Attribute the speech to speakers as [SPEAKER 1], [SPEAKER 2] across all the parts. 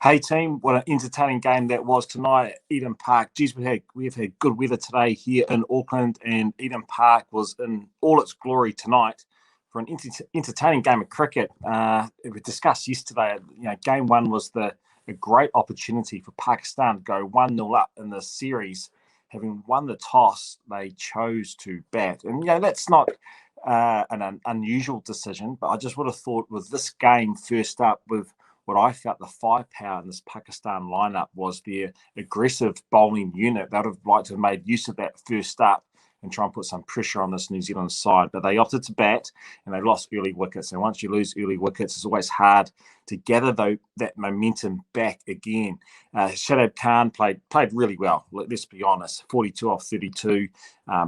[SPEAKER 1] Hey team, what an entertaining game that was tonight at Eden Park. Geez, we've had good weather today here in Auckland, and Eden Park was in all its glory tonight for an entertaining game of cricket. We discussed yesterday. Game one was a great opportunity for Pakistan to go 1-0 up in the series. Having won the toss, they chose to bat, and that's not an unusual decision. But I just would have thought with this game first up with what I felt the firepower in this Pakistan lineup was their aggressive bowling unit. They would have liked to have made use of that first up and try and put some pressure on this New Zealand side. But they opted to bat and they lost early wickets. And once you lose early wickets, it's always hard to gather that momentum back again. Shadab Khan played really well, let's be honest. 42 off 32,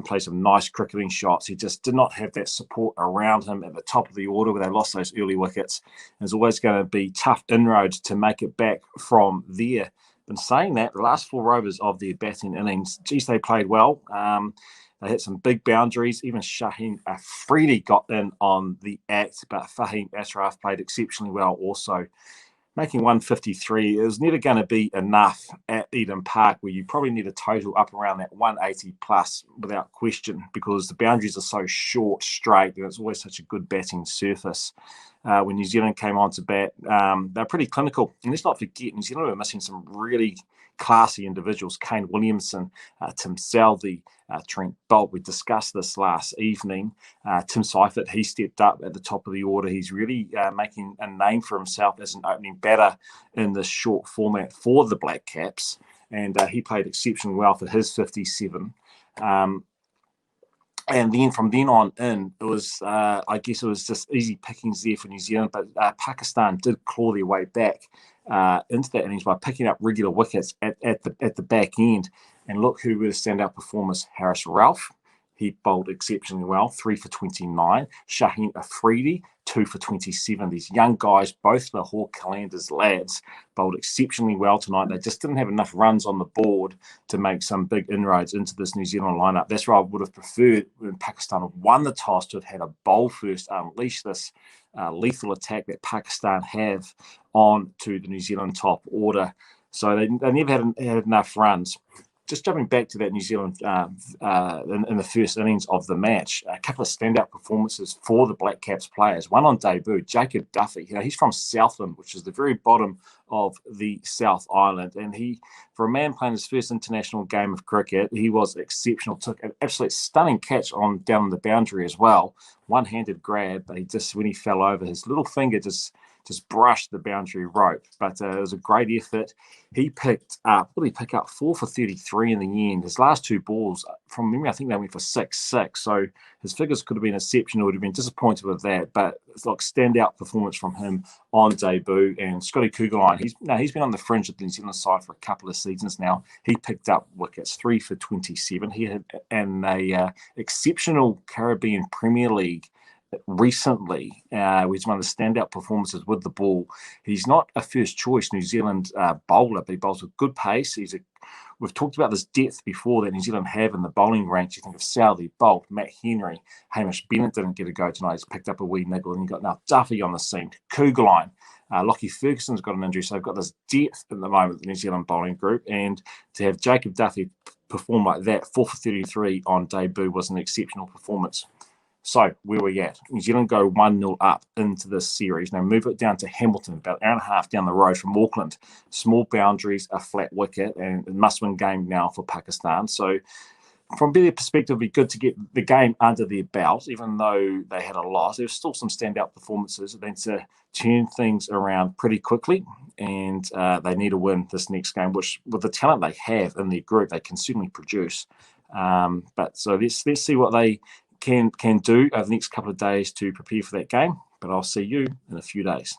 [SPEAKER 1] played some nice cricketing shots. He just did not have that support around him at the top of the order where they lost those early wickets. There's always going to be tough inroads to make it back from there. But saying that, the last 4 overs of their batting innings, geez, they played well. They hit some big boundaries. Even Shaheen Afridi got in on the act, but Fahim Ashraf played exceptionally well also. Making 153, it was never going to be enough at Eden Park, where you probably need a total up around that 180 plus without question, because the boundaries are so short, straight, and it's always such a good batting surface. When New Zealand came on to bat, they're pretty clinical. And let's not forget, New Zealand were missing some really classy individuals. Kane Williamson, Tim Southee, Trent Bolt. We discussed this last evening. Tim Seifert, he stepped up at the top of the order. He's really making a name for himself as an opening batter in this short format for the Black Caps. And he played exceptionally well for his 57. And then from then on in, it was, I guess it was just easy pickings there for New Zealand. But Pakistan did claw their way back into that innings by picking up regular wickets at the back end. And look who were the standout performers. Harris Ralph, he bowled exceptionally well, 3 for 29. Shaheen Afridi, 2 for 27. These young guys, both the Hawke Calanders lads, bowled exceptionally well tonight. They just didn't have enough runs on the board to make some big inroads into this New Zealand lineup. That's where I would have preferred, when Pakistan had won the toss, to have had a bowl first, unleash this lethal attack that Pakistan have on to the New Zealand top order. So they never had enough runs. Just jumping back to that New Zealand in the first innings of the match, a couple of standout performances for the Black Caps players. One on debut, Jacob Duffy. He's from Southland, which is the very bottom of the South Island. And he, for a man playing his first international game of cricket, he was exceptional. Took an absolute stunning catch down the boundary as well. One-handed grab, but when he fell over, his little finger just brushed the boundary rope. But it was a great effort. He picked up 4 for 33 in the end. His last 2 balls, from memory, I think they went for 6-6. So his figures could have been exceptional. Would have been disappointed with that. But it's like standout performance from him on debut. And Scotty Kugelheim, he's been on the fringe of the New Zealand side for a couple of seasons now. He picked up wickets, 3 for 27. He had an exceptional Caribbean Premier League recently, he's one of the standout performances with the ball. He's not a first choice New Zealand bowler, but he bowls with good pace. We've talked about this depth before that New Zealand have in the bowling ranks. You think of Southee, Bolt, Matt Henry, Hamish Bennett didn't get a go tonight. He's picked up a wee niggle, and you've got now Duffy on the scene, Kugelheim. Lockie Ferguson's got an injury, so they've got this depth at the moment, the New Zealand bowling group. And to have Jacob Duffy perform like that, 4 for 33 on debut, was an exceptional performance. So where we at? New Zealand go 1-0 up into this series. Now move it down to Hamilton, about an hour and a half down the road from Auckland. Small boundaries, a flat wicket, and a must-win game now for Pakistan. So from their perspective, it'd be good to get the game under their belt, even though they had a loss. There's still some standout performances, and then to turn things around pretty quickly. And they need to win this next game, which with the talent they have in their group, they can certainly produce. But so let's see what they can do over the next couple of days to prepare for that game. But I'll see you in a few days.